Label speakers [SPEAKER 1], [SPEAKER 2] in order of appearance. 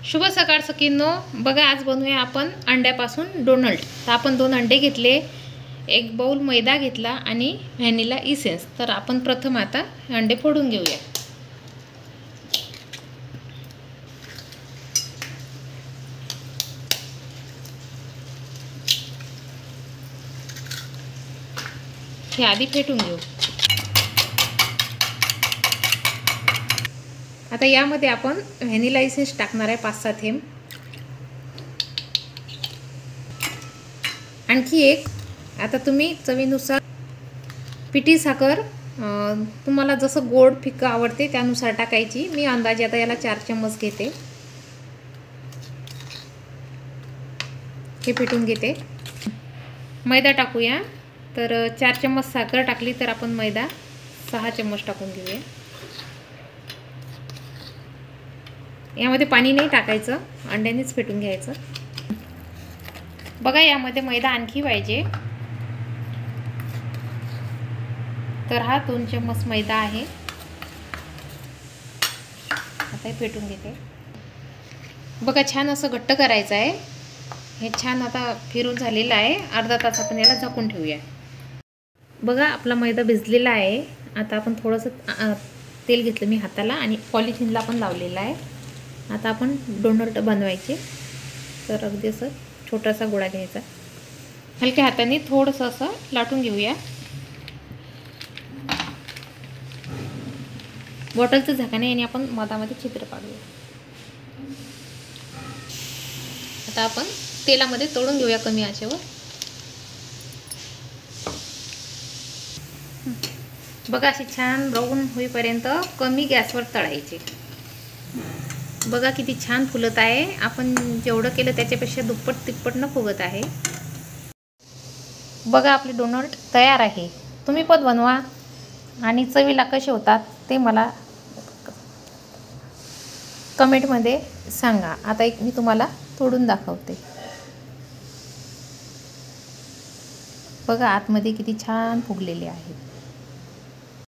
[SPEAKER 1] शुभ सकाळ सखींनो, बघा आज बनवूया आपण अंड्यापासून डोनल्ड। तर आपण 2 अंडे घेतले, एक बाउल मैदा घेतला आणि व्हॅनिला इसेन्स। तर आपण प्रथम आता अंडे फोडून घेऊया। हे आधी फेटून घेऊ। आता यामध्ये आपण व्हॅनिला इसेन्स टाकणार आहे 5-6 थेंब। आणखी एक, आता तुम्ही चवीनुसार पिठी साखर तुम्हाला जसं गोड फिक्का आवडते त्यानुसार टाकायची। मी अंदाजे आता याला 4 चम्मच घेते। हे फेटून घेते। मैदा टाकूया। तर 4 चम्मच साखर टाकली तर आपण मैदा 6 चम्मच टाकून घेऊया। यामध्ये पाणी नाही टाकायचं, अंड्यानेच फेटून घ्यायचं। बघा यामध्ये मैदा आणखी पाहिजे, तर हा 2 चम्मच मैदा आहे। आता हे फेटून घेते। बघा छान असं घट्ट करायचं आहे। हे छान आता फिरून झालेलं आहे। अर्धा तास आपण याला झाकून ठेवूया। बघा आपला मैदा भिजलेला आहे। आता आपण थोडंसं तेल घेतलं मी हाताला आणि पॉलिथिनला पण लावलेला आहे। आता आपण डोनट बनवायचे। तर अगदी असं छोटासा गोळा घ्यायचा, हलक्या हाताने थोडंसं असं लाटून घेऊया। बॉटलचं झाकण आहे आणि आपण मधामध्ये छिद्र पाडूया। आता आपण तेलामध्ये तळून घेऊया कमी आचेवर। बघा अशी छान ब्राऊन होईपर्यंत कमी गॅसवर तळायचे। बघा किती छान फुलत आहे। आपण जेवढं केलं त्याच्यापेक्षा दुप्पट तिप्पट न फुगत आहे। बघा आपले डोनट तयार आहे। तुम्ही पण बनवा आणि चवीला कसे होतात ते मला कमेंटमध्ये सांगा। आता एक मी तुम्हाला तोडून दाखवते। बघा आतमध्ये किती छान फुगलेले आहेत।